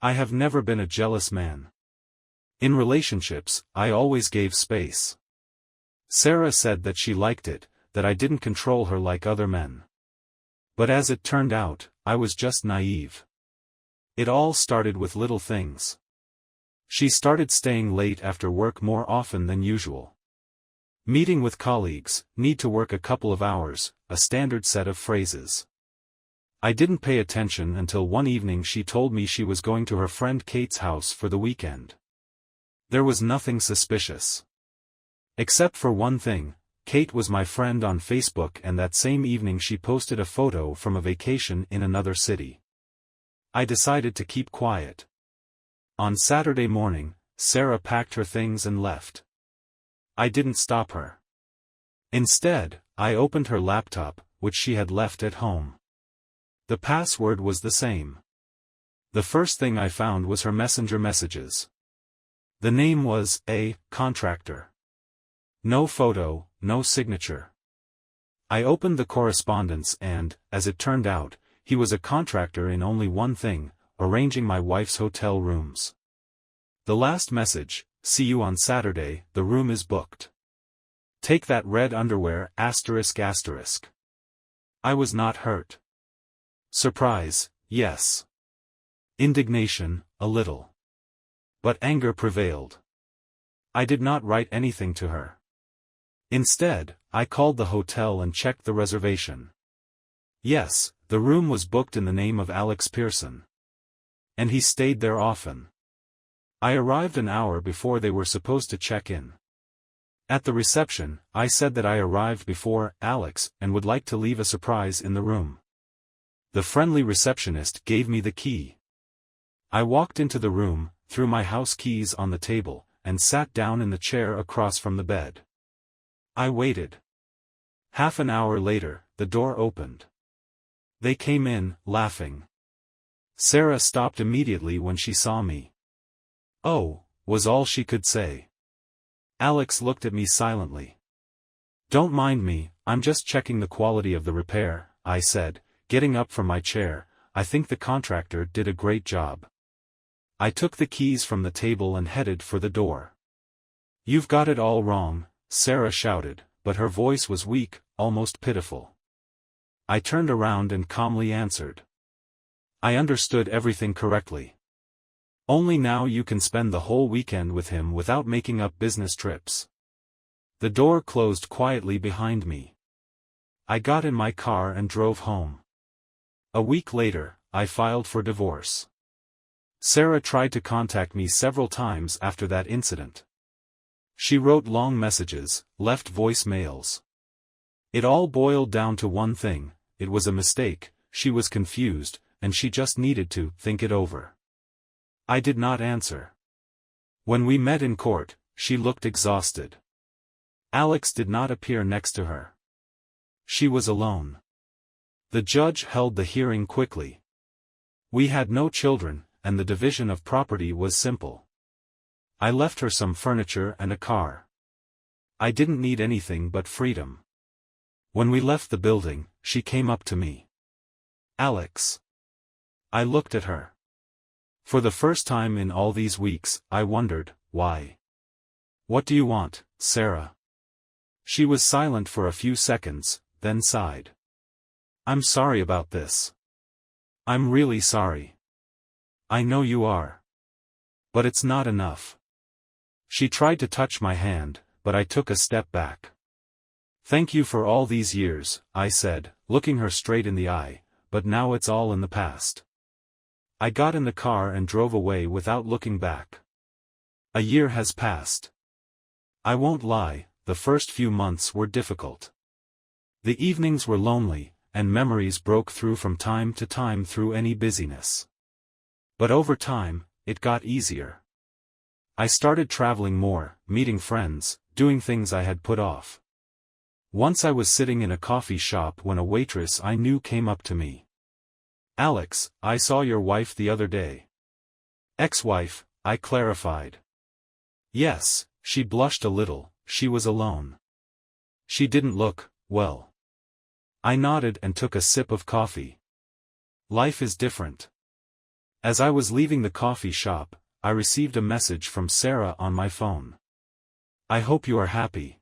I have never been a jealous man. In relationships, I always gave space. Sarah said that she liked it, that I didn't control her like other men. But as it turned out, I was just naive. It all started with little things. She started staying late after work more often than usual. Meeting with colleagues, need to work a couple of hours, a standard set of phrases. I didn't pay attention until one evening she told me she was going to her friend Kate's house for the weekend. There was nothing suspicious. Except for one thing, Kate was my friend on Facebook, and that same evening she posted a photo from a vacation in another city. I decided to keep quiet. On Saturday morning, Sarah packed her things and left. I didn't stop her. Instead, I opened her laptop, which she had left at home. The password was the same. The first thing I found was her messenger messages. The name was A. Contractor. No photo, no signature. I opened the correspondence and, as it turned out, he was a contractor in only one thing: arranging my wife's hotel rooms. The last message: see you on Saturday, the room is booked. Take that red underwear, ***. I was not hurt. Surprise, yes. Indignation, a little. But anger prevailed. I did not write anything to her. Instead, I called the hotel and checked the reservation. Yes, the room was booked in the name of Alex Pearson. And he stayed there often. I arrived an hour before they were supposed to check in. At the reception, I said that I arrived before Alex and would like to leave a surprise in the room. The friendly receptionist gave me the key. I walked into the room, threw my house keys on the table, and sat down in the chair across from the bed. I waited. Half an hour later, the door opened. They came in, laughing. Sarah stopped immediately when she saw me. "Oh," was all she could say. Alex looked at me silently. "Don't mind me, I'm just checking the quality of the repair," I said, getting up from my chair. "I think the contractor did a great job." I took the keys from the table and headed for the door. "You've got it all wrong," Sarah shouted, but her voice was weak, almost pitiful. I turned around and calmly answered. "I understood everything correctly. Only now you can spend the whole weekend with him without making up business trips." The door closed quietly behind me. I got in my car and drove home. A week later, I filed for divorce. Sarah tried to contact me several times after that incident. She wrote long messages, left voicemails. It all boiled down to one thing: it was a mistake, she was confused, and she just needed to think it over. I did not answer. When we met in court, she looked exhausted. Alex did not appear next to her. She was alone. The judge held the hearing quickly. We had no children, and the division of property was simple. I left her some furniture and a car. I didn't need anything but freedom. When we left the building, she came up to me. "Alex." I looked at her. For the first time in all these weeks, I wondered, why? "What do you want, Sarah?" She was silent for a few seconds, then sighed. "I'm sorry about this. I'm really sorry. I know you are. But it's not enough." She tried to touch my hand, but I took a step back. "Thank you for all these years," I said, looking her straight in the eye, "but now it's all in the past." I got in the car and drove away without looking back. A year has passed. I won't lie, the first few months were difficult. The evenings were lonely, and memories broke through from time to time through any busyness. But over time, it got easier. I started traveling more, meeting friends, doing things I had put off. Once I was sitting in a coffee shop when a waitress I knew came up to me. "Alex, I saw your wife the other day." "Ex-wife," I clarified. "Yes," she blushed a little, "she was alone. She didn't look, well." I nodded and took a sip of coffee. Life is different. As I was leaving the coffee shop, I received a message from Sarah on my phone. I hope you are happy.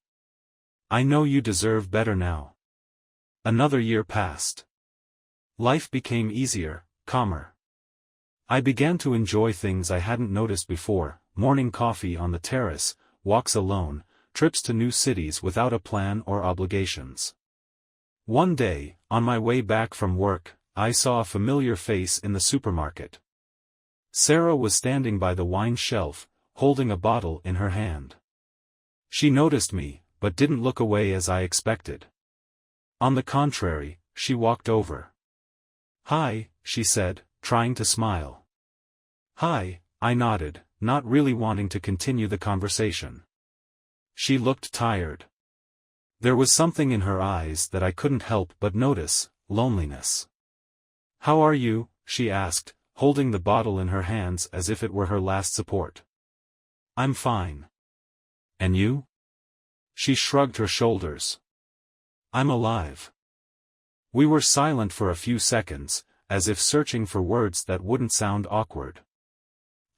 I know you deserve better now. Another year passed. Life became easier, calmer. I began to enjoy things I hadn't noticed before: morning coffee on the terrace, walks alone, trips to new cities without a plan or obligations. One day, on my way back from work, I saw a familiar face in the supermarket. Sarah was standing by the wine shelf, holding a bottle in her hand. She noticed me, but didn't look away as I expected. On the contrary, she walked over. "Hi," she said, trying to smile. "Hi," I nodded, not really wanting to continue the conversation. She looked tired. There was something in her eyes that I couldn't help but notice: loneliness. "How are you?" she asked, holding the bottle in her hands as if it were her last support. "I'm fine. And you?" She shrugged her shoulders. "I'm alive." We were silent for a few seconds, as if searching for words that wouldn't sound awkward.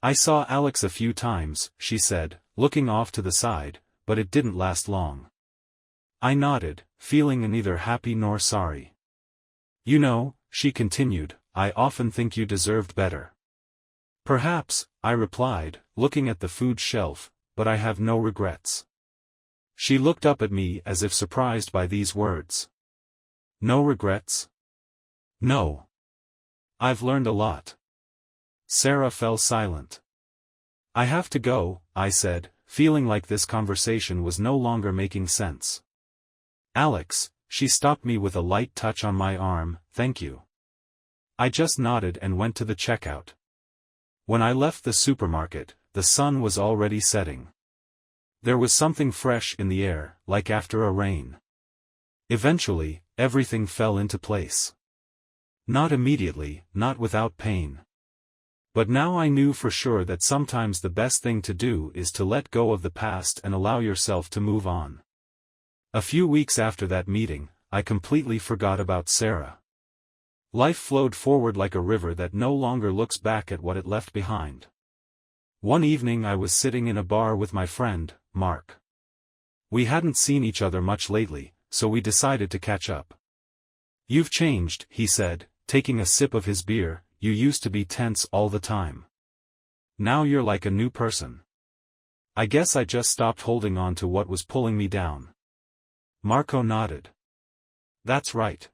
"I saw Alex a few times," she said, looking off to the side, "but it didn't last long." I nodded, feeling neither happy nor sorry. "You know," she continued, "I often think you deserved better." "Perhaps," I replied, looking at the food shelf, "but I have no regrets." She looked up at me as if surprised by these words. "No regrets?" "No. I've learned a lot." Sarah fell silent. "I have to go," I said, feeling like this conversation was no longer making sense. "Alex," she stopped me with a light touch on my arm, "thank you." I just nodded and went to the checkout. When I left the supermarket, the sun was already setting. There was something fresh in the air, like after a rain. Eventually, everything fell into place. Not immediately, not without pain. But now I knew for sure that sometimes the best thing to do is to let go of the past and allow yourself to move on. A few weeks after that meeting, I completely forgot about Sarah. Life flowed forward like a river that no longer looks back at what it left behind. One evening I was sitting in a bar with my friend, Mark. We hadn't seen each other much lately, so we decided to catch up. "You've changed," he said, taking a sip of his beer. "You used to be tense all the time. Now you're like a new person." "I guess I just stopped holding on to what was pulling me down." Marco nodded. "That's right.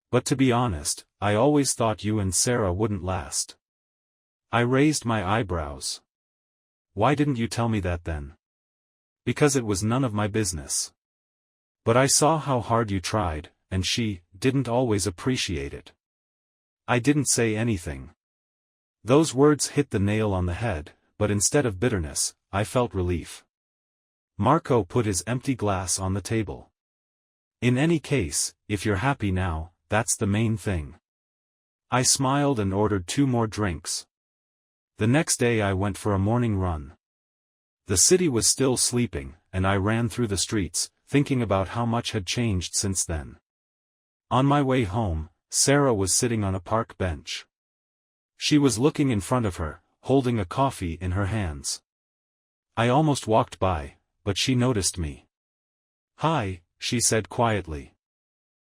But to be honest, I always thought you and Sarah wouldn't last." I raised my eyebrows. "Why didn't you tell me that then?" "Because it was none of my business. But I saw how hard you tried, and she didn't always appreciate it." I didn't say anything. Those words hit the nail on the head, but instead of bitterness, I felt relief. Marco put his empty glass on the table. "In any case, if you're happy now, that's the main thing." I smiled and ordered 2 more drinks. The next day I went for a morning run. The city was still sleeping, and I ran through the streets, thinking about how much had changed since then. On my way home, Sarah was sitting on a park bench. She was looking in front of her, holding a coffee in her hands. I almost walked by, but she noticed me. "Hi," she said quietly.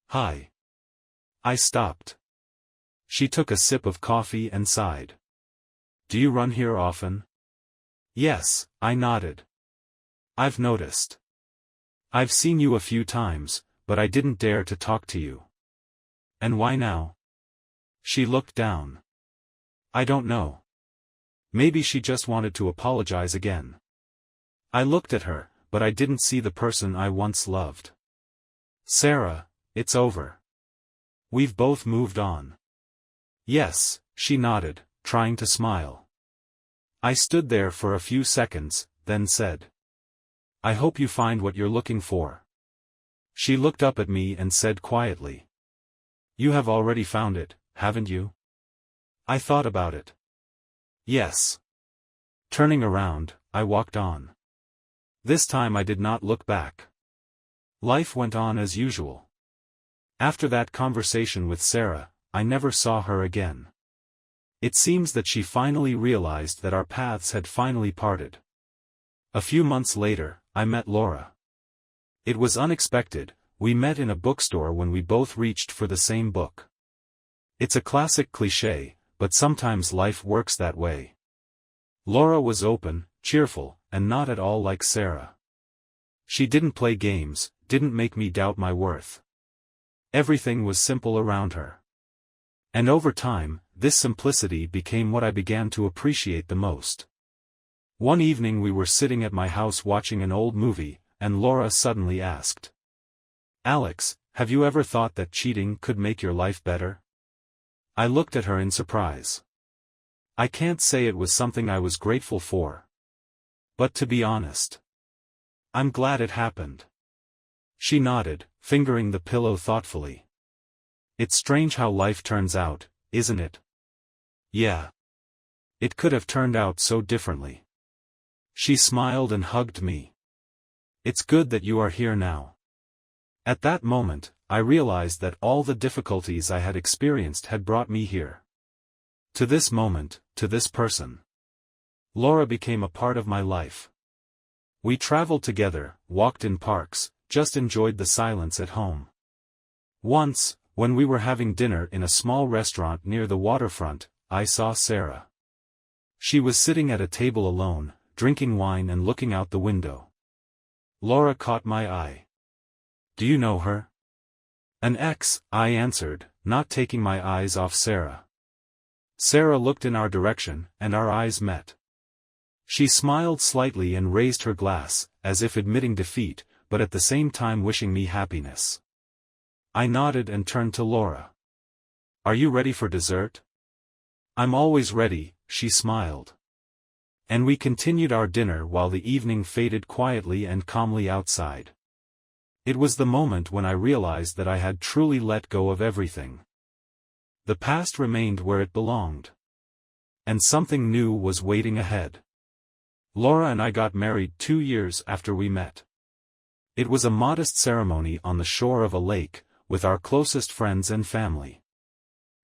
"Hi." I stopped. She took a sip of coffee and sighed. "Do you run here often?" "Yes," I nodded. "I've noticed. I've seen you a few times, but I didn't dare to talk to you." "And why now?" She looked down. "I don't know. Maybe she just wanted to apologize again." I looked at her, but I didn't see the person I once loved. "Sarah, it's over. We've both moved on." "Yes," she nodded, trying to smile. I stood there for a few seconds, then said, "I hope you find what you're looking for." She looked up at me and said quietly, "You have already found it, haven't you?" I thought about it. "Yes." Turning around, I walked on. This time I did not look back. Life went on as usual. After that conversation with Sarah, I never saw her again. It seems that she finally realized that our paths had finally parted. A few months later, I met Laura. It was unexpected. We met in a bookstore when we both reached for the same book. It's a classic cliché, but sometimes life works that way. Laura was open, cheerful, and not at all like Sarah. She didn't play games, didn't make me doubt my worth. Everything was simple around her. And over time, this simplicity became what I began to appreciate the most. One evening we were sitting at my house watching an old movie, and Laura suddenly asked, "Alex, have you ever thought that cheating could make your life better?" I looked at her in surprise. I can't say it was something I was grateful for. But to be honest, I'm glad it happened. She nodded, fingering the pillow thoughtfully. It's strange how life turns out, isn't it? Yeah. It could have turned out so differently. She smiled and hugged me. It's good that you are here now. At that moment, I realized that all the difficulties I had experienced had brought me here. To this moment, to this person. Laura became a part of my life. We traveled together, walked in parks, just enjoyed the silence at home. Once, when we were having dinner in a small restaurant near the waterfront, I saw Sarah. She was sitting at a table alone, drinking wine and looking out the window. Laura caught my eye. "Do you know her?" "An ex," I answered, not taking my eyes off Sarah. Sarah looked in our direction, and our eyes met. She smiled slightly and raised her glass, as if admitting defeat, but at the same time wishing me happiness. I nodded and turned to Laura. "Are you ready for dessert?" "I'm always ready," she smiled. And we continued our dinner while the evening faded quietly and calmly outside. It was the moment when I realized that I had truly let go of everything. The past remained where it belonged. And something new was waiting ahead. Laura and I got married 2 years after we met. It was a modest ceremony on the shore of a lake, with our closest friends and family.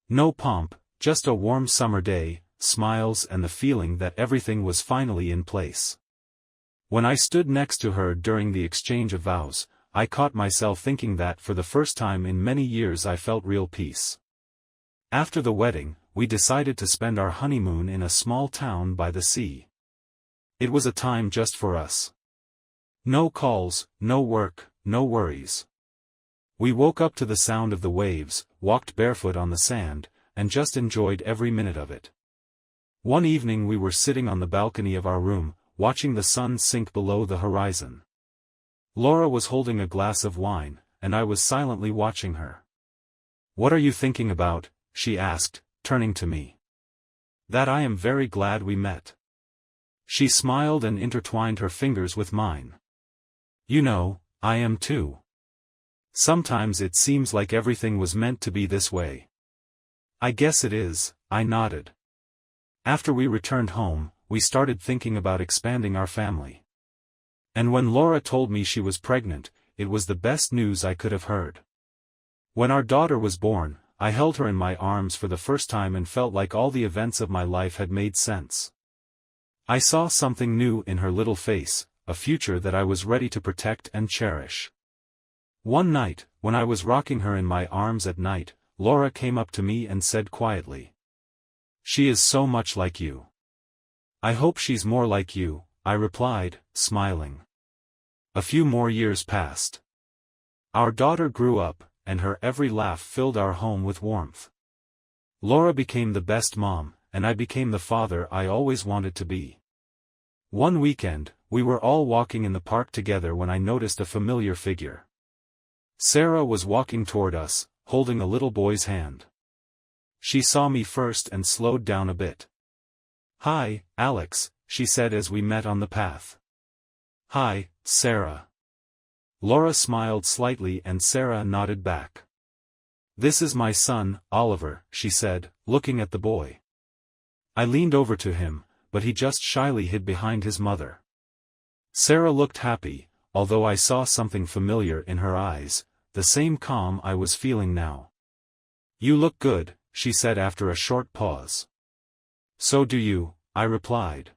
No pomp, just a warm summer day, smiles and the feeling that everything was finally in place. When I stood next to her during the exchange of vows, I caught myself thinking that for the first time in many years I felt real peace. After the wedding, we decided to spend our honeymoon in a small town by the sea. It was a time just for us. No calls, no work, no worries. We woke up to the sound of the waves, walked barefoot on the sand, and just enjoyed every minute of it. One evening we were sitting on the balcony of our room, watching the sun sink below the horizon. Laura was holding a glass of wine, and I was silently watching her. "What are you thinking about?" she asked, turning to me. "That I am very glad we met." She smiled and intertwined her fingers with mine. "You know, I am too. Sometimes it seems like everything was meant to be this way." "I guess it is," I nodded. After we returned home, we started thinking about expanding our family. And when Laura told me she was pregnant, it was the best news I could have heard. When our daughter was born, I held her in my arms for the first time and felt like all the events of my life had made sense. I saw something new in her little face, a future that I was ready to protect and cherish. One night, when I was rocking her in my arms at night, Laura came up to me and said quietly, "She is so much like you." "I hope she's more like you," I replied, smiling. A few more years passed. Our daughter grew up, and her every laugh filled our home with warmth. Laura became the best mom, and I became the father I always wanted to be. One weekend, we were all walking in the park together when I noticed a familiar figure. Sarah was walking toward us, holding a little boy's hand. She saw me first and slowed down a bit. "Hi, Alex," she said as we met on the path. "Hi, Sarah." Laura smiled slightly and Sarah nodded back. "This is my son, Oliver," she said, looking at the boy. I leaned over to him, but he just shyly hid behind his mother. Sarah looked happy, although I saw something familiar in her eyes, the same calm I was feeling now. "You look good," she said after a short pause. So do you, I replied.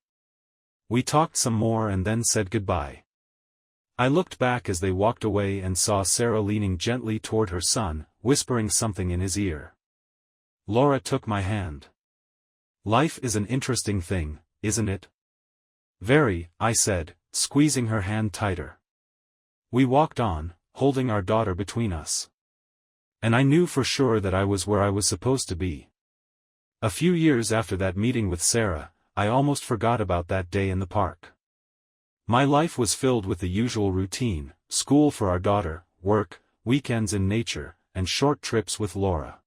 We talked some more and then said goodbye. I looked back as they walked away and saw Sarah leaning gently toward her son, whispering something in his ear. Laura took my hand. Life is an interesting thing, isn't it? Very, I said, squeezing her hand tighter. We walked on, holding our daughter between us. And I knew for sure that I was where I was supposed to be. A few years after that meeting with Sarah, I almost forgot about that day in the park. My life was filled with the usual routine: school for our daughter, work, weekends in nature, and short trips with Laura.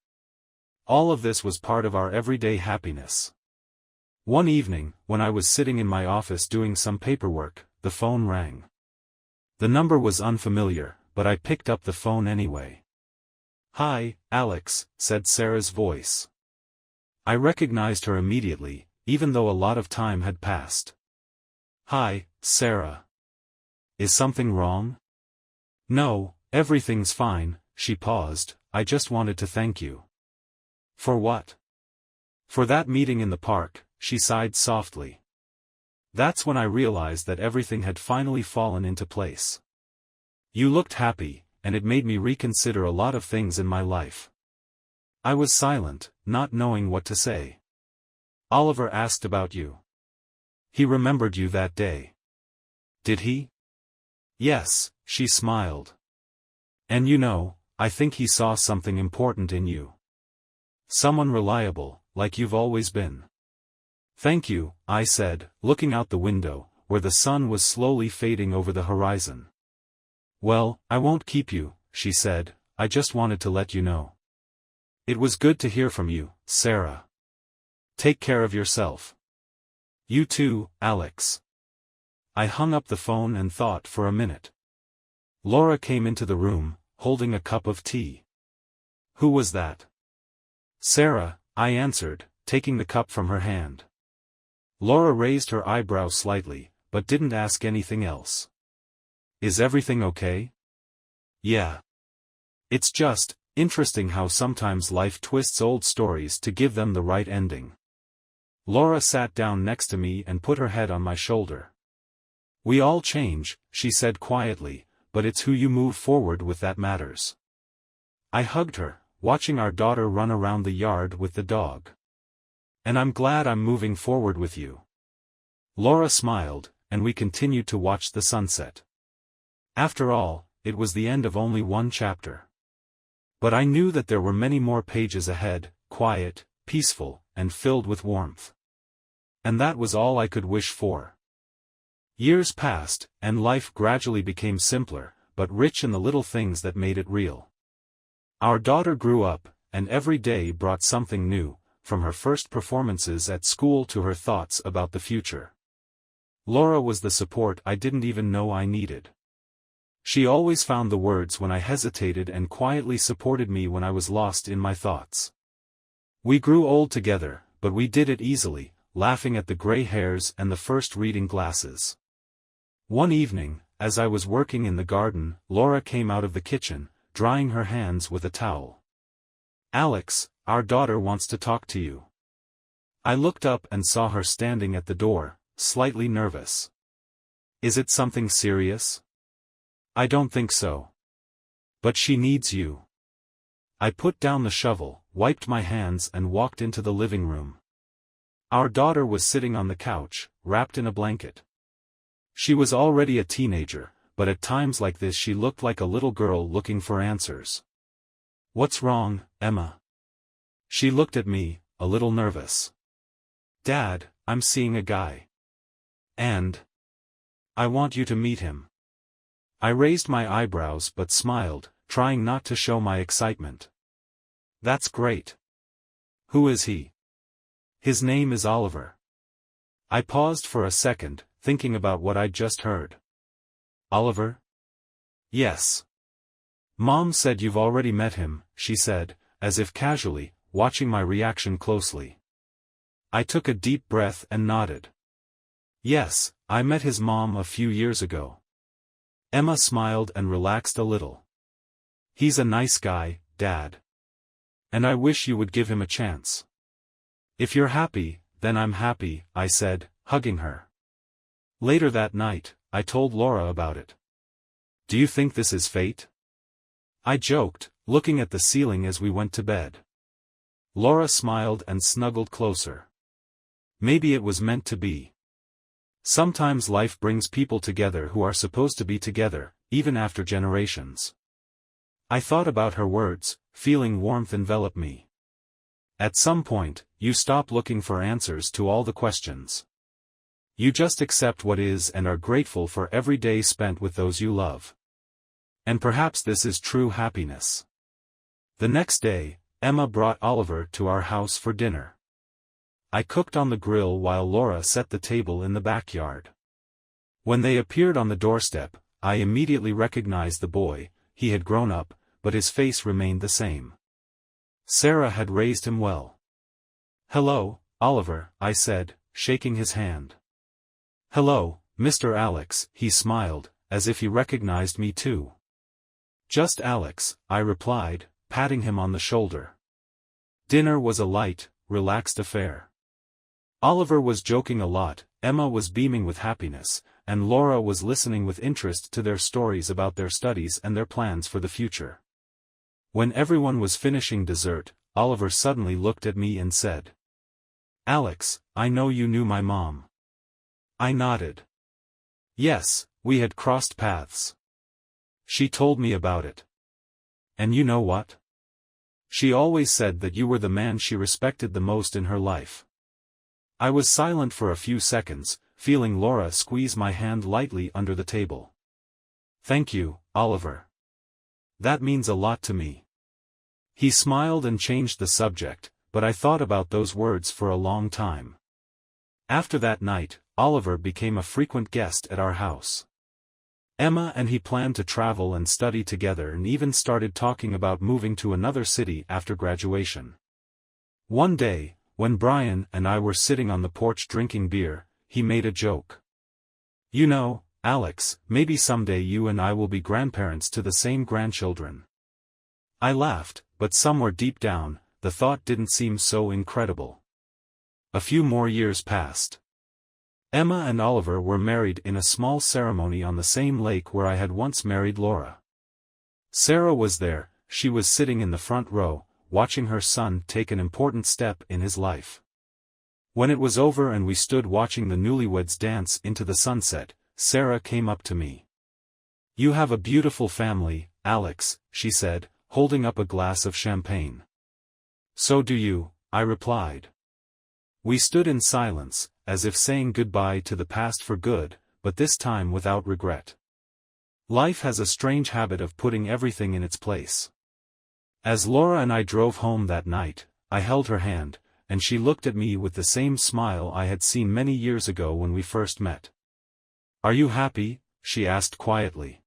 All of this was part of our everyday happiness. One evening, when I was sitting in my office doing some paperwork, the phone rang. The number was unfamiliar, but I picked up the phone anyway. "Hi, Alex," said Sarah's voice. I recognized her immediately, even though a lot of time had passed. "Hi, Sarah. Is something wrong?" "No, everything's fine," she paused. "I just wanted to thank you." "For what?" "For that meeting in the park," she sighed softly. That's when I realized that everything had finally fallen into place. "You looked happy, and it made me reconsider a lot of things in my life." I was silent, not knowing what to say. "Oliver asked about you. He remembered you that day." "Did he?" "Yes," she smiled. "And you know, I think he saw something important in you. Someone reliable, like you've always been." "Thank you," I said, looking out the window, where the sun was slowly fading over the horizon. "Well, I won't keep you," she said, "I just wanted to let you know. It was good to hear from you, Sarah. Take care of yourself." "You too, Alex." I hung up the phone and thought for a minute. Laura came into the room, holding a cup of tea. "Who was that?" "Sarah," I answered, taking the cup from her hand. Laura raised her eyebrows slightly, but didn't ask anything else. "Is everything okay?" "Yeah. It's just interesting how sometimes life twists old stories to give them the right ending." Laura sat down next to me and put her head on my shoulder. "We all change," she said quietly, "but it's who you move forward with that matters." I hugged her, watching our daughter run around the yard with the dog. "And I'm glad I'm moving forward with you." Laura smiled, and we continued to watch the sunset. After all, it was the end of only one chapter. But I knew that there were many more pages ahead, quiet, peaceful, and filled with warmth. And that was all I could wish for. Years passed, and life gradually became simpler, but rich in the little things that made it real. Our daughter grew up, and every day brought something new, from her first performances at school to her thoughts about the future. Laura was the support I didn't even know I needed. She always found the words when I hesitated and quietly supported me when I was lost in my thoughts. We grew old together, but we did it easily, laughing at the gray hairs and the first reading glasses. One evening, as I was working in the garden, Laura came out of the kitchen, drying her hands with a towel. "Alex, our daughter wants to talk to you." I looked up and saw her standing at the door, slightly nervous. "Is it something serious?" "I don't think so. But she needs you." I put down the shovel, wiped my hands and walked into the living room. Our daughter was sitting on the couch, wrapped in a blanket. She was already a teenager, but at times like this she looked like a little girl looking for answers. "What's wrong, Emma?" She looked at me, a little nervous. "Dad, I'm seeing a guy. And I want you to meet him." I raised my eyebrows but smiled, trying not to show my excitement. "That's great. Who is he?" "His name is Oliver." I paused for a second, thinking about what I'd just heard. "Oliver?" "Yes. Mom said you've already met him," she said, as if casually, watching my reaction closely. I took a deep breath and nodded. "Yes, I met his mom a few years ago." Emma smiled and relaxed a little. "He's a nice guy, Dad. And I wish you would give him a chance. If you're happy, Then I'm happy, I said, hugging her. Later that night, I told Laura about it. Do you think this is fate? I joked, looking at the ceiling as we went to bed. Laura smiled and snuggled closer. Maybe it was meant to be. Sometimes life brings people together who are supposed to be together, even after generations. I thought about her words, feeling warmth envelop me. At some point, you stop looking for answers to all the questions. You just accept what is and are grateful for every day spent with those you love. And perhaps this is true happiness. The next day, Emma brought Oliver to our house for dinner. I cooked on the grill while Laura set the table in the backyard. When they appeared on the doorstep, I immediately recognized the boy. He had grown up, but his face remained the same. Sarah had raised him well. "Hello, Oliver," I said, shaking his hand. "Hello, Mr. Alex," he smiled, as if he recognized me too. "Just Alex," I replied, patting him on the shoulder. Dinner was a light, relaxed affair. Oliver was joking a lot, Emma was beaming with happiness, and Laura was listening with interest to their stories about their studies and their plans for the future. When everyone was finishing dessert, Oliver suddenly looked at me and said, "Alex, I know you knew my mom." I nodded. Yes, we had crossed paths. She told me about it. And you know what? She always said that you were the man she respected the most in her life. I was silent for a few seconds, feeling Laura squeeze my hand lightly under the table. "Thank you, Oliver. That means a lot to me." He smiled and changed the subject, but I thought about those words for a long time. After that night, Oliver became a frequent guest at our house. Emma and he planned to travel and study together and even started talking about moving to another city after graduation. One day, when Brian and I were sitting on the porch drinking beer, he made a joke. "You know, Alex, maybe someday you and I will be grandparents to the same grandchildren." I laughed, but somewhere deep down, the thought didn't seem so incredible. A few more years passed. Emma and Oliver were married in a small ceremony on the same lake where I had once married Laura. Sarah was there. She was sitting in the front row, watching her son take an important step in his life. When it was over and we stood watching the newlyweds dance into the sunset, Sarah came up to me. "You have a beautiful family, Alex," she said, holding up a glass of champagne. "So do you," I replied. We stood in silence, as if saying goodbye to the past for good, but this time without regret. Life has a strange habit of putting everything in its place. As Laura and I drove home that night, I held her hand, and she looked at me with the same smile I had seen many years ago when we first met. "Are you happy?" she asked quietly.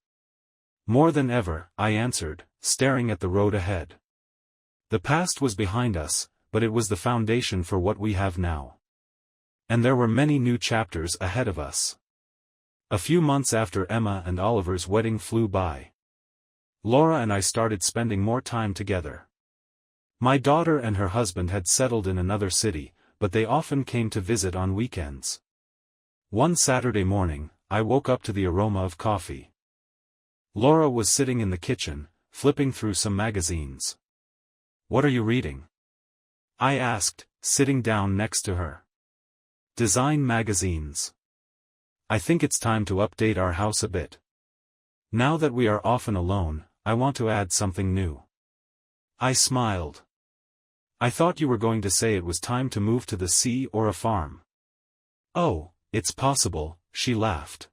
"More than ever," I answered, staring at the road ahead. The past was behind us, but it was the foundation for what we have now. And there were many new chapters ahead of us. A few months after Emma and Oliver's wedding flew by. Laura and I started spending more time together. My daughter and her husband had settled in another city, but they often came to visit on weekends. One Saturday morning, I woke up to the aroma of coffee. Laura was sitting in the kitchen, flipping through some magazines. "What are you reading?" I asked, sitting down next to her. "Design magazines. I think it's time to update our house a bit. Now that we are often alone, I want to add something new." I smiled. "I thought you were going to say it was time to move to the sea or a farm." "Oh, it's possible," she laughed.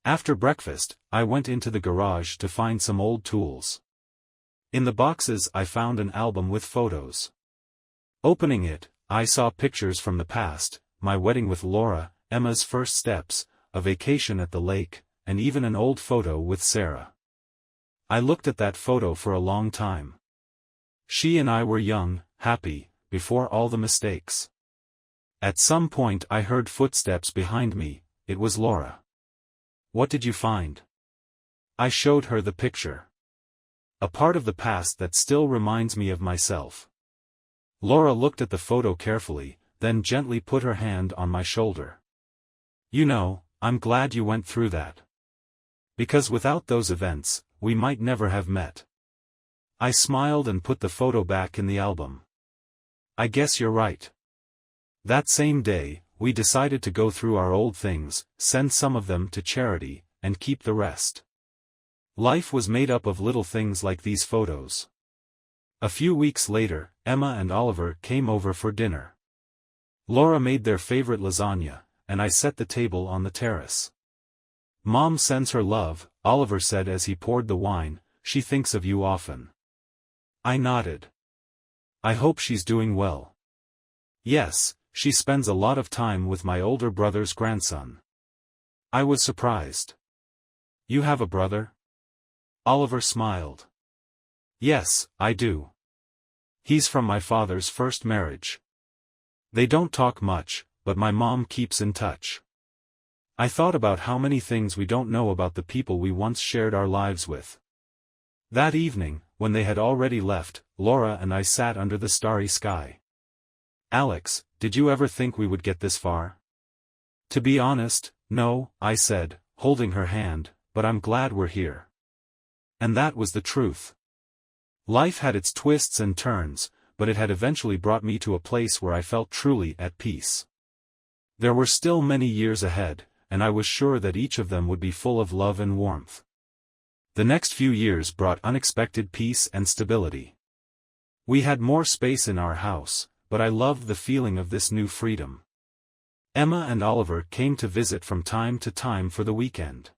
After breakfast, I went into the garage to find some old tools. In the boxes I found an album with photos. Opening it, I saw pictures from the past, my wedding with Laura, Emma's first steps, a vacation at the lake, and even an old photo with Sarah. I looked at that photo for a long time. She and I were young, happy, before all the mistakes. At some point I heard footsteps behind me. It was Laura. "What did you find?" I showed her the picture. "A part of the past that still reminds me of myself." Laura looked at the photo carefully, then gently put her hand on my shoulder. You know, I'm glad you went through that. Because without those events, we might never have met. I smiled and put the photo back in the album. I guess you're right. That same day, we decided to go through our old things, send some of them to charity, and keep the rest. Life was made up of little things like these photos. A few weeks later, Emma and Oliver came over for dinner. Laura made their favorite lasagna, and I set the table on the terrace. Mom sends her love, Oliver said as he poured the wine, she thinks of you often. I nodded. I hope she's doing well. Yes, she spends a lot of time with my older brother's grandson. I was surprised. You have a brother? Oliver smiled. Yes, I do. He's from my father's first marriage. They don't talk much, but my mom keeps in touch. I thought about how many things we don't know about the people we once shared our lives with. That evening, when they had already left, Laura and I sat under the starry sky. Alex, did you ever think we would get this far? To be honest, no, I said, holding her hand, but I'm glad we're here. And that was the truth. Life had its twists and turns, but it had eventually brought me to a place where I felt truly at peace. There were still many years ahead, and I was sure that each of them would be full of love and warmth. The next few years brought unexpected peace and stability. We had more space in our house, but I loved the feeling of this new freedom. Emma and Oliver came to visit from time to time for the weekend.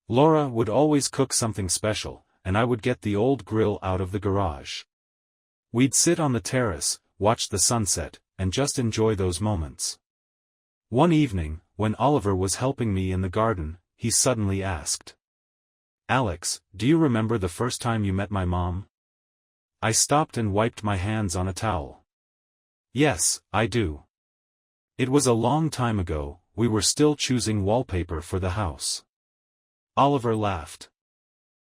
Laura would always cook something special, and I would get the old grill out of the garage. We'd sit on the terrace, watch the sunset, and just enjoy those moments. One evening, when Oliver was helping me in the garden, he suddenly asked, Alex, do you remember the first time you met my mom? I stopped and wiped my hands on a towel. Yes, I do. It was a long time ago, we were still choosing wallpaper for the house. Oliver laughed.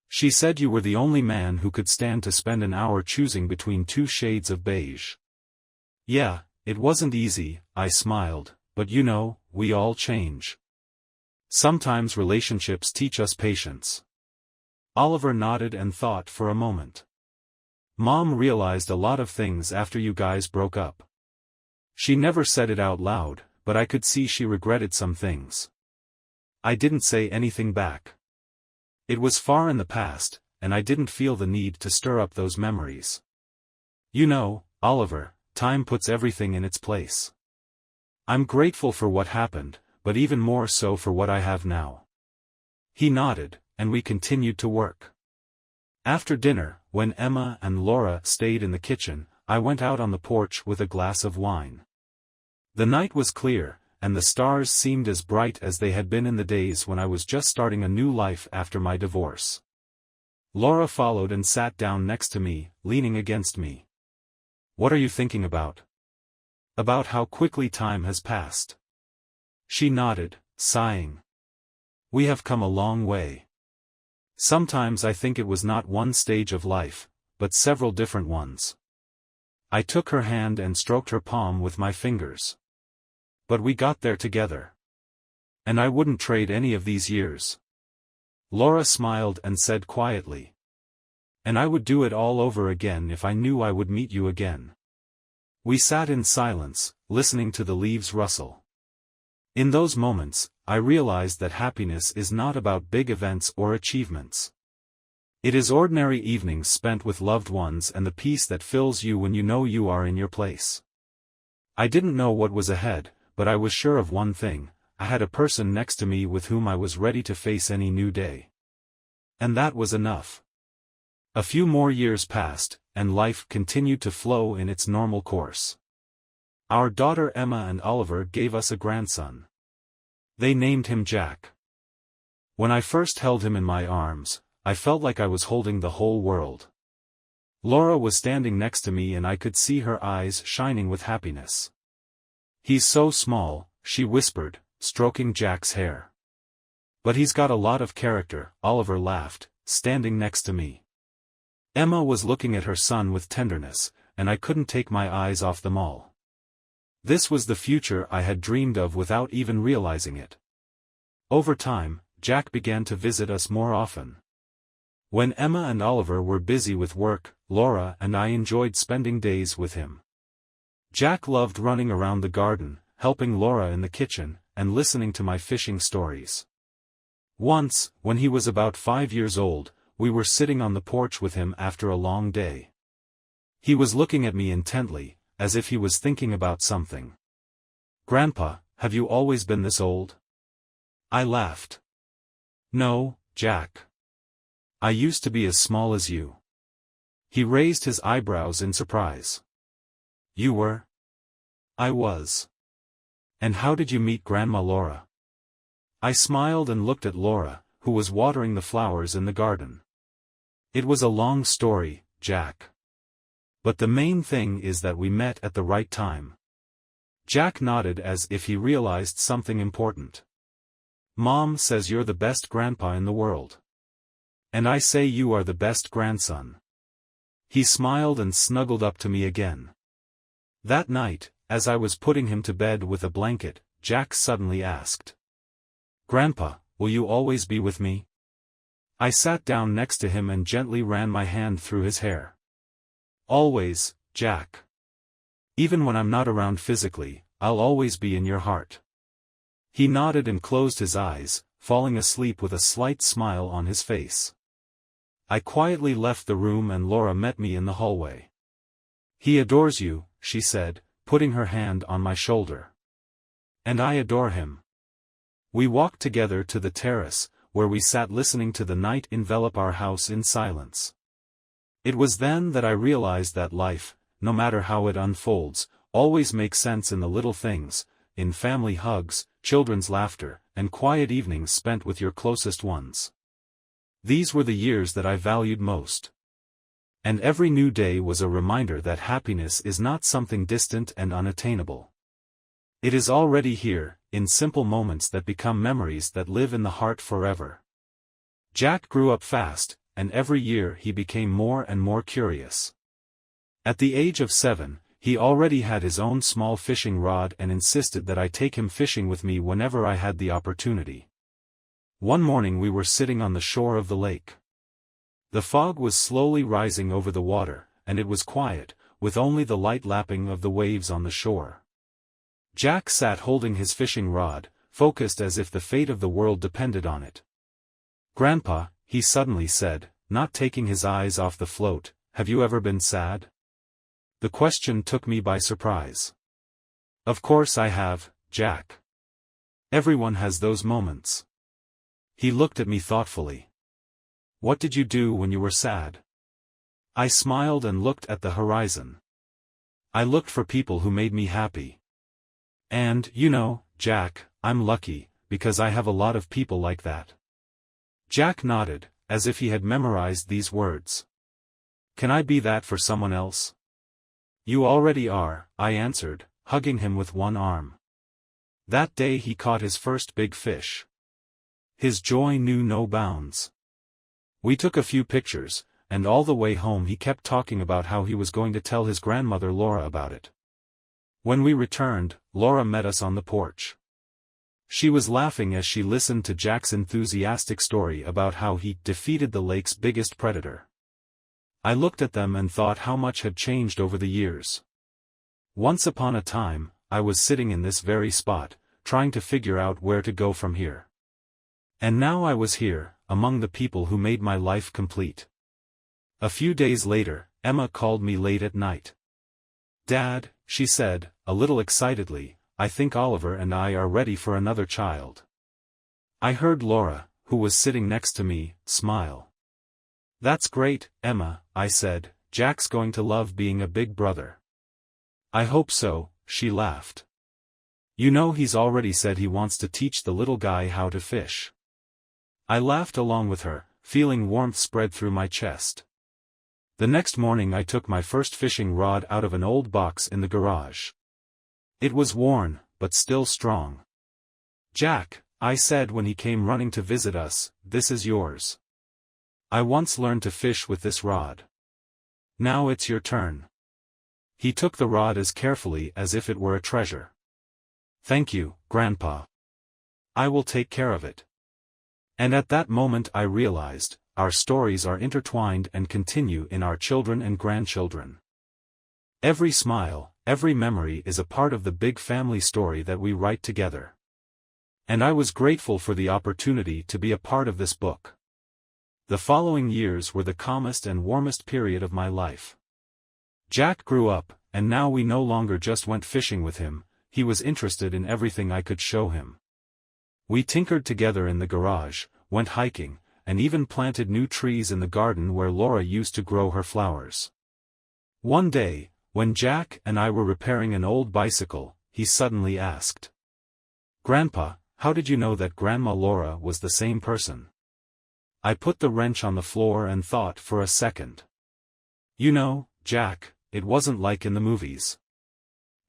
She said you were the only man who could stand to spend an hour choosing between two shades of beige. Yeah, it wasn't easy, I smiled, but you know, we all change. Sometimes relationships teach us patience. Oliver nodded and thought for a moment. Mom realized a lot of things after you guys broke up. She never said it out loud, but I could see she regretted some things. I didn't say anything back. It was far in the past, and I didn't feel the need to stir up those memories. You know, Oliver, time puts everything in its place. I'm grateful for what happened, but even more so for what I have now. He nodded, and we continued to work. After dinner, when Emma and Laura stayed in the kitchen, I went out on the porch with a glass of wine. The night was clear, and the stars seemed as bright as they had been in the days when I was just starting a new life after my divorce. Laura followed and sat down next to me, leaning against me. What are you thinking about? About how quickly time has passed. She nodded, sighing. We have come a long way. Sometimes I think it was not one stage of life, but several different ones. I took her hand and stroked her palm with my fingers. But we got there together. And I wouldn't trade any of these years. Laura smiled and said quietly. And I would do it all over again if I knew I would meet you again. We sat in silence, listening to the leaves rustle. In those moments, I realized that happiness is not about big events or achievements. It is ordinary evenings spent with loved ones and the peace that fills you when you know you are in your place. I didn't know what was ahead, but I was sure of one thing, I had a person next to me with whom I was ready to face any new day. And that was enough. A few more years passed, and life continued to flow in its normal course. Our daughter Emma and Oliver gave us a grandson. They named him Jack. When I first held him in my arms, I felt like I was holding the whole world. Laura was standing next to me and I could see her eyes shining with happiness. He's so small, she whispered, stroking Jack's hair. But he's got a lot of character, Oliver laughed, standing next to me. Emma was looking at her son with tenderness, and I couldn't take my eyes off them all. This was the future I had dreamed of without even realizing it. Over time, Jack began to visit us more often. When Emma and Oliver were busy with work, Laura and I enjoyed spending days with him. Jack loved running around the garden, helping Laura in the kitchen, and listening to my fishing stories. Once, when he was about 5 years old, we were sitting on the porch with him after a long day. He was looking at me intently, as if he was thinking about something. "Grandpa, have you always been this old?" I laughed. "No, Jack. I used to be as small as you." He raised his eyebrows in surprise. "You were?" "I was." "And how did you meet Grandma Laura?" I smiled and looked at Laura, who was watering the flowers in the garden. "It was a long story, Jack. But the main thing is that we met at the right time." Jack nodded as if he realized something important. "Mom says you're the best grandpa in the world. And I say you are the best grandson." He smiled and snuggled up to me again. That night, as I was putting him to bed with a blanket, Jack suddenly asked, "Grandpa, will you always be with me?" I sat down next to him and gently ran my hand through his hair. "Always, Jack. Even when I'm not around physically, I'll always be in your heart." He nodded and closed his eyes, falling asleep with a slight smile on his face. I quietly left the room and Laura met me in the hallway. "He adores you," she said, putting her hand on my shoulder. "And I adore him." We walked together to the terrace, where we sat listening to the night envelop our house in silence. It was then that I realized that life, no matter how it unfolds, always makes sense in the little things, in family hugs, children's laughter, and quiet evenings spent with your closest ones. These were the years that I valued most. And every new day was a reminder that happiness is not something distant and unattainable. It is already here, in simple moments that become memories that live in the heart forever. Jack grew up fast, and every year he became more and more curious. At the age of 7, he already had his own small fishing rod and insisted that I take him fishing with me whenever I had the opportunity. One morning we were sitting on the shore of the lake. The fog was slowly rising over the water, and it was quiet, with only the light lapping of the waves on the shore. Jack sat holding his fishing rod, focused as if the fate of the world depended on it. "Grandpa," he suddenly said, not taking his eyes off the float, "have you ever been sad?" The question took me by surprise. "Of course I have, Jack. Everyone has those moments." He looked at me thoughtfully. "What did you do when you were sad?" I smiled and looked at the horizon. "I looked for people who made me happy. And, you know, Jack, I'm lucky, because I have a lot of people like that." Jack nodded, as if he had memorized these words. "Can I be that for someone else?" "You already are," I answered, hugging him with one arm. That day he caught his first big fish. His joy knew no bounds. We took a few pictures, and all the way home he kept talking about how he was going to tell his grandmother Laura about it. When we returned, Laura met us on the porch. She was laughing as she listened to Jack's enthusiastic story about how he defeated the lake's biggest predator. I looked at them and thought how much had changed over the years. Once upon a time, I was sitting in this very spot, trying to figure out where to go from here. And now I was here, among the people who made my life complete. A few days later, Emma called me late at night. "Dad," she said, a little excitedly, "I think Oliver and I are ready for another child." I heard Laura, who was sitting next to me, smile. "That's great, Emma," I said, "Jack's going to love being a big brother." "I hope so," she laughed. "You know he's already said he wants to teach the little guy how to fish." I laughed along with her, feeling warmth spread through my chest. The next morning I took my first fishing rod out of an old box in the garage. It was worn, but still strong. "Jack," I said when he came running to visit us, "this is yours. I once learned to fish with this rod. Now it's your turn." He took the rod as carefully as if it were a treasure. "Thank you, Grandpa. I will take care of it." And at that moment I realized, our stories are intertwined and continue in our children and grandchildren. Every smile, every memory is a part of the big family story that we write together. And I was grateful for the opportunity to be a part of this book. The following years were the calmest and warmest period of my life. Jack grew up, and now we no longer just went fishing with him, he was interested in everything I could show him. We tinkered together in the garage, went hiking, and even planted new trees in the garden where Laura used to grow her flowers. One day, when Jack and I were repairing an old bicycle, he suddenly asked, "Grandpa, how did you know that Grandma Laura was the same person?" I put the wrench on the floor and thought for a second. "You know, Jack, it wasn't like in the movies.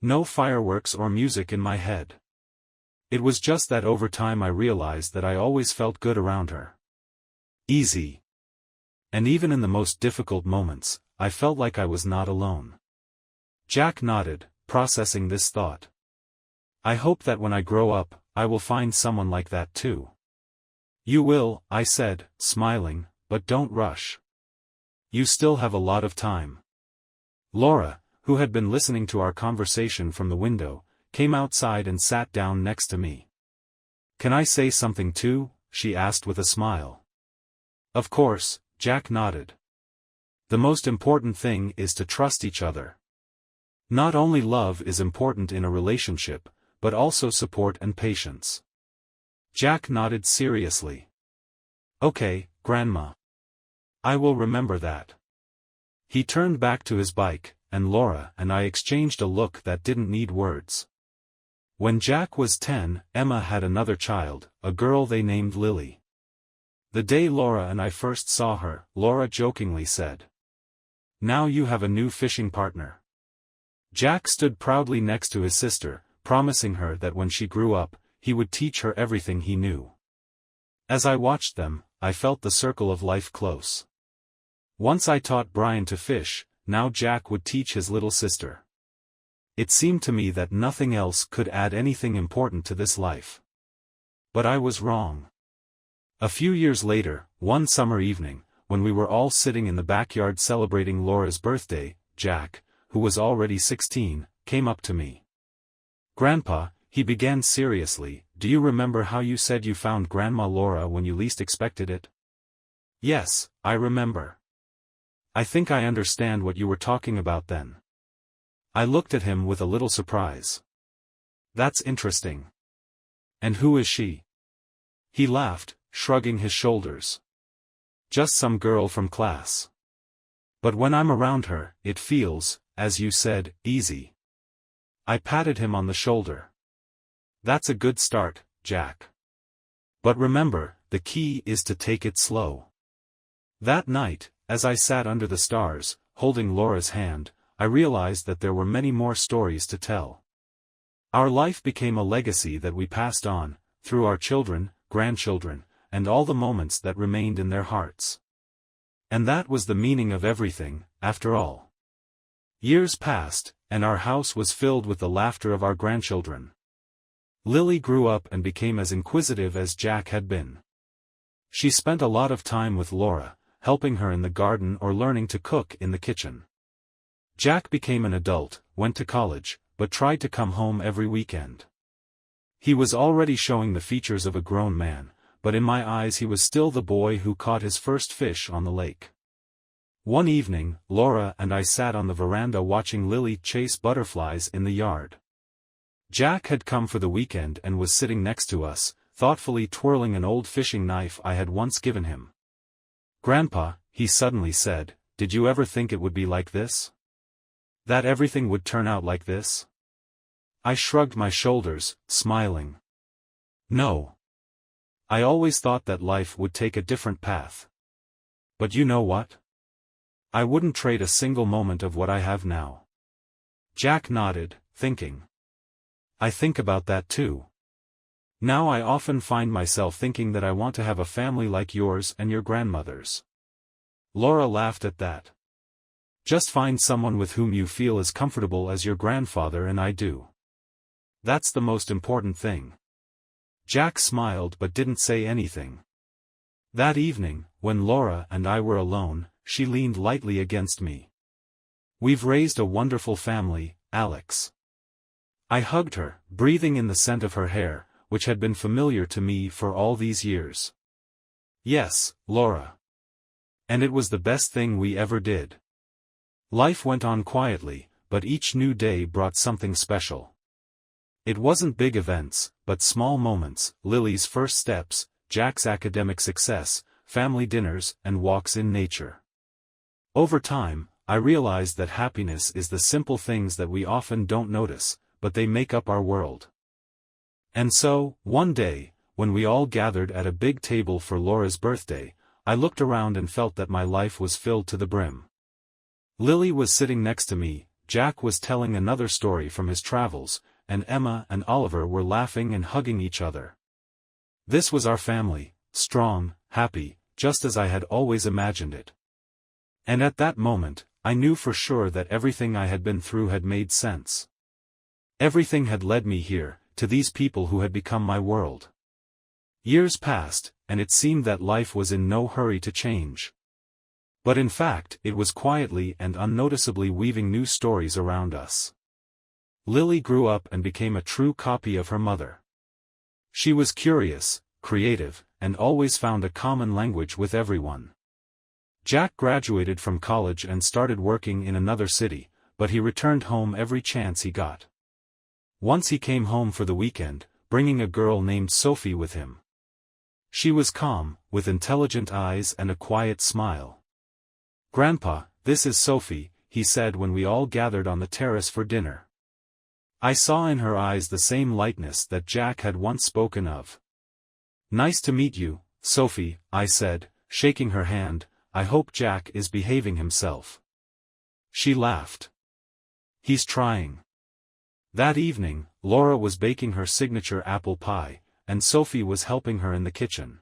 No fireworks or music in my head. It was just that over time I realized that I always felt good around her. Easy. And even in the most difficult moments, I felt like I was not alone." Jack nodded, processing this thought. "I hope that when I grow up, I will find someone like that too." "You will," I said, smiling, "but don't rush. You still have a lot of time." Laura, who had been listening to our conversation from the window, came outside and sat down next to me. "Can I say something too?" she asked with a smile. "Of course," Jack nodded. "The most important thing is to trust each other. Not only love is important in a relationship, but also support and patience." Jack nodded seriously. "Okay, Grandma. I will remember that." He turned back to his bike, and Laura and I exchanged a look that didn't need words. When Jack was 10, Emma had another child, a girl they named Lily. The day Laura and I first saw her, Laura jokingly said, "Now you have a new fishing partner." Jack stood proudly next to his sister, promising her that when she grew up, he would teach her everything he knew. As I watched them, I felt the circle of life close. Once I taught Brian to fish, now Jack would teach his little sister. It seemed to me that nothing else could add anything important to this life. But I was wrong. A few years later, one summer evening, when we were all sitting in the backyard celebrating Laura's birthday, Jack, who was already 16, came up to me. "Grandpa," he began seriously, "do you remember how you said you found Grandma Laura when you least expected it?" "Yes, I remember. I think I understand what you were talking about then." I looked at him with a little surprise. "That's interesting. And who is she?" He laughed, shrugging his shoulders. "Just some girl from class. But when I'm around her, it feels, as you said, easy." I patted him on the shoulder. "That's a good start, Jack. But remember, the key is to take it slow." That night, as I sat under the stars, holding Laura's hand, I realized that there were many more stories to tell. Our life became a legacy that we passed on, through our children, grandchildren, and all the moments that remained in their hearts. And that was the meaning of everything, after all. Years passed, and our house was filled with the laughter of our grandchildren. Lily grew up and became as inquisitive as Jack had been. She spent a lot of time with Laura, helping her in the garden or learning to cook in the kitchen. Jack became an adult, went to college, but tried to come home every weekend. He was already showing the features of a grown man, but in my eyes he was still the boy who caught his first fish on the lake. One evening, Laura and I sat on the veranda watching Lily chase butterflies in the yard. Jack had come for the weekend and was sitting next to us, thoughtfully twirling an old fishing knife I had once given him. "Grandpa," he suddenly said, "did you ever think it would be like this? That everything would turn out like this?" I shrugged my shoulders, smiling. "No. I always thought that life would take a different path. But you know what? I wouldn't trade a single moment of what I have now." Jack nodded, thinking. "I think about that too. Now I often find myself thinking that I want to have a family like yours and your grandmother's." Laura laughed at that. Just find someone with whom you feel as comfortable as your grandfather and I do. That's the most important thing. Jack smiled but didn't say anything. That evening, when Laura and I were alone, she leaned lightly against me. We've raised a wonderful family, Alex. I hugged her, breathing in the scent of her hair, which had been familiar to me for all these years. Yes, Laura. And it was the best thing we ever did. Life went on quietly, but each new day brought something special. It wasn't big events, but small moments: Lily's first steps, Jack's academic success, family dinners, and walks in nature. Over time, I realized that happiness is the simple things that we often don't notice, but they make up our world. And so, one day, when we all gathered at a big table for Laura's birthday, I looked around and felt that my life was filled to the brim. Lily was sitting next to me, Jack was telling another story from his travels, and Emma and Oliver were laughing and hugging each other. This was our family, strong, happy, just as I had always imagined it. And at that moment, I knew for sure that everything I had been through had made sense. Everything had led me here, to these people who had become my world. Years passed, and it seemed that life was in no hurry to change. But in fact, it was quietly and unnoticeably weaving new stories around us. Lily grew up and became a true copy of her mother. She was curious, creative, and always found a common language with everyone. Jack graduated from college and started working in another city, but he returned home every chance he got. Once he came home for the weekend, bringing a girl named Sophie with him. She was calm, with intelligent eyes and a quiet smile. "Grandpa, this is Sophie," he said when we all gathered on the terrace for dinner. I saw in her eyes the same lightness that Jack had once spoken of. "Nice to meet you, Sophie," I said, shaking her hand. "I hope Jack is behaving himself." She laughed. "He's trying." That evening, Laura was baking her signature apple pie, and Sophie was helping her in the kitchen.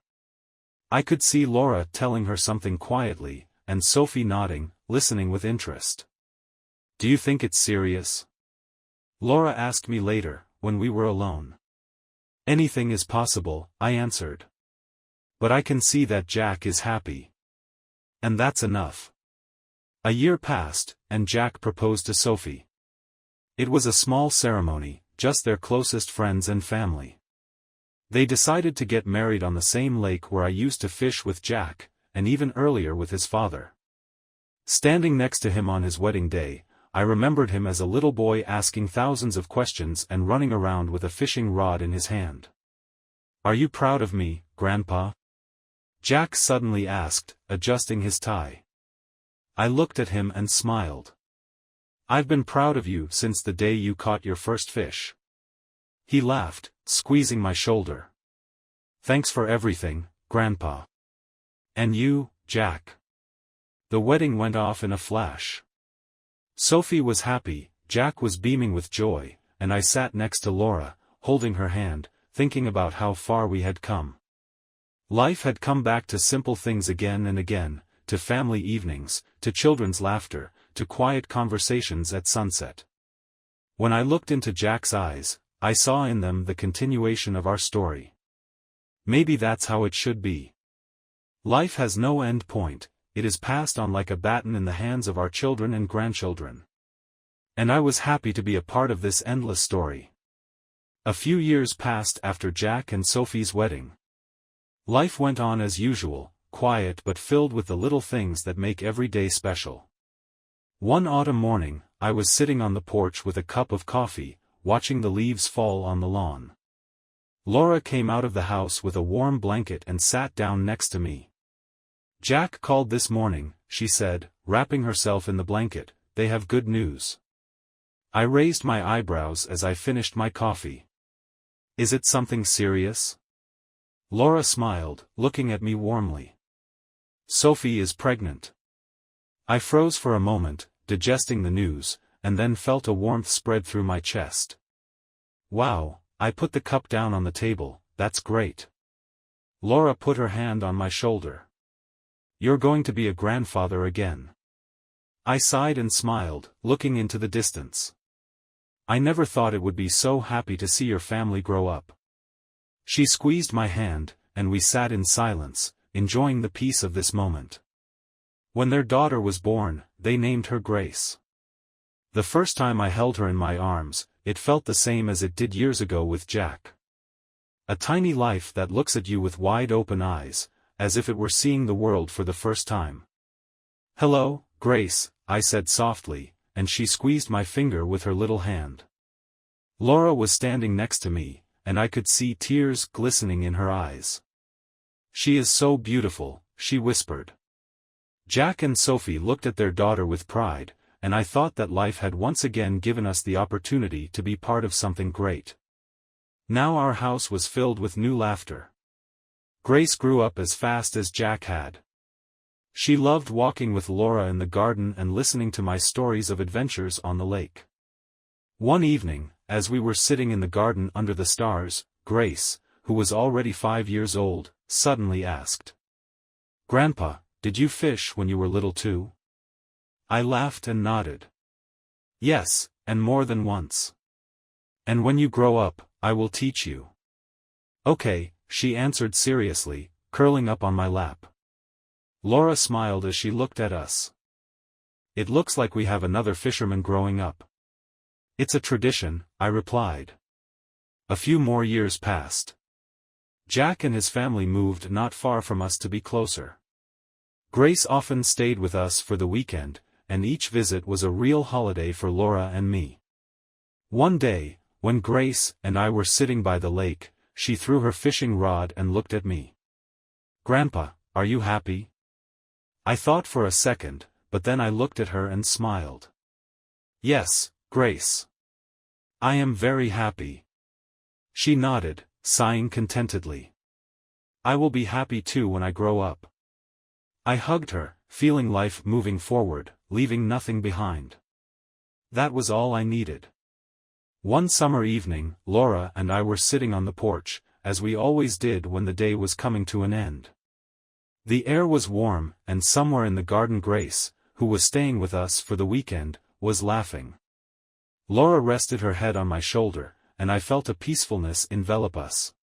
I could see Laura telling her something quietly, and Sophie nodding, listening with interest. "Do you think it's serious?" Laura asked me later, when we were alone. "Anything is possible," I answered. "But I can see that Jack is happy. And that's enough." A year passed, and Jack proposed to Sophie. It was a small ceremony, just their closest friends and family. They decided to get married on the same lake where I used to fish with Jack, and even earlier with his father. Standing next to him on his wedding day, I remembered him as a little boy asking thousands of questions and running around with a fishing rod in his hand. "Are you proud of me, Grandpa?" Jack suddenly asked, adjusting his tie. I looked at him and smiled. "I've been proud of you since the day you caught your first fish." He laughed, squeezing my shoulder. "Thanks for everything, Grandpa." "And you, Jack." The wedding went off in a flash. Sophie was happy, Jack was beaming with joy, and I sat next to Laura, holding her hand, thinking about how far we had come. Life had come back to simple things again and again, to family evenings, to children's laughter, to quiet conversations at sunset. When I looked into Jack's eyes, I saw in them the continuation of our story. Maybe that's how it should be. Life has no end point. It is passed on like a baton in the hands of our children and grandchildren. And I was happy to be a part of this endless story. A few years passed after Jack and Sophie's wedding. Life went on as usual, quiet but filled with the little things that make every day special. One autumn morning, I was sitting on the porch with a cup of coffee, watching the leaves fall on the lawn. Laura came out of the house with a warm blanket and sat down next to me. "Jack called this morning," she said, wrapping herself in the blanket. "They have good news." I raised my eyebrows as I finished my coffee. "Is it something serious?" Laura smiled, looking at me warmly. "Sophie is pregnant." I froze for a moment, digesting the news, and then felt a warmth spread through my chest. "Wow," I put the cup down on the table. "That's great." Laura put her hand on my shoulder. "You're going to be a grandfather again." I sighed and smiled, looking into the distance. I never thought it would be so happy to see your family grow up. She squeezed my hand, and we sat in silence, enjoying the peace of this moment. When their daughter was born, they named her Grace. The first time I held her in my arms, it felt the same as it did years ago with Jack. A tiny life that looks at you with wide open eyes, as if it were seeing the world for the first time. "Hello, Grace," I said softly, and she squeezed my finger with her little hand. Laura was standing next to me, and I could see tears glistening in her eyes. "She is so beautiful," she whispered. Jack and Sophie looked at their daughter with pride, and I thought that life had once again given us the opportunity to be part of something great. Now our house was filled with new laughter. Grace grew up as fast as Jack had. She loved walking with Laura in the garden and listening to my stories of adventures on the lake. One evening, as we were sitting in the garden under the stars, Grace, who was already 5 years old, suddenly asked, "Grandpa, did you fish when you were little too?" I laughed and nodded. "Yes, and more than once. And when you grow up, I will teach you." "Okay," she answered seriously, curling up on my lap. Laura smiled as she looked at us. "It looks like we have another fisherman growing up." "It's a tradition," I replied. A few more years passed. Jack and his family moved not far from us to be closer. Grace often stayed with us for the weekend, and each visit was a real holiday for Laura and me. One day, when Grace and I were sitting by the lake, she threw her fishing rod and looked at me. "Grandpa, are you happy?" I thought for a second, but then I looked at her and smiled. "Yes, Grace. I am very happy." She nodded, sighing contentedly. "I will be happy too when I grow up." I hugged her, feeling life moving forward, leaving nothing behind. That was all I needed. One summer evening, Laura and I were sitting on the porch, as we always did when the day was coming to an end. The air was warm, and somewhere in the garden Grace, who was staying with us for the weekend, was laughing. Laura rested her head on my shoulder, and I felt a peacefulness envelop us.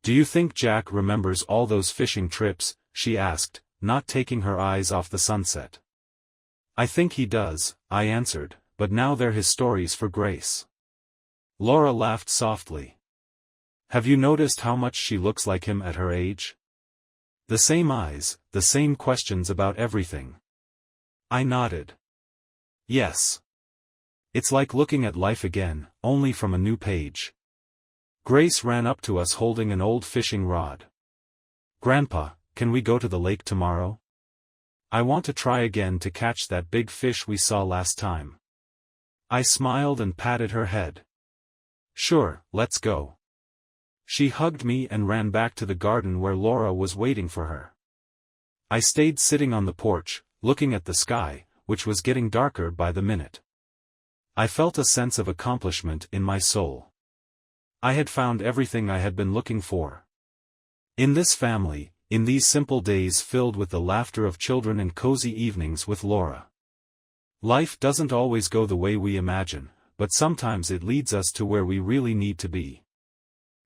"Do you think Jack remembers all those fishing trips?" she asked, not taking her eyes off the sunset. "I think he does," I answered, "but now they're his stories for Grace." Laura laughed softly. "Have you noticed how much she looks like him at her age? The same eyes, the same questions about everything." I nodded. "Yes. It's like looking at life again, only from a new page." Grace ran up to us holding an old fishing rod. "Grandpa, can we go to the lake tomorrow? I want to try again to catch that big fish we saw last time." I smiled and patted her head. "Sure, let's go." She hugged me and ran back to the garden where Laura was waiting for her. I stayed sitting on the porch, looking at the sky, which was getting darker by the minute. I felt a sense of accomplishment in my soul. I had found everything I had been looking for. In this family, in these simple days filled with the laughter of children and cozy evenings with Laura. Life doesn't always go the way we imagine, but sometimes it leads us to where we really need to be.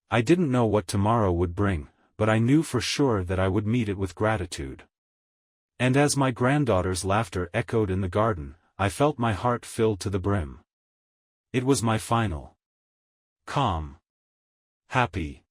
I didn't know what tomorrow would bring, but I knew for sure that I would meet it with gratitude. And as my granddaughter's laughter echoed in the garden, I felt my heart filled to the brim. It was my final, calm, happy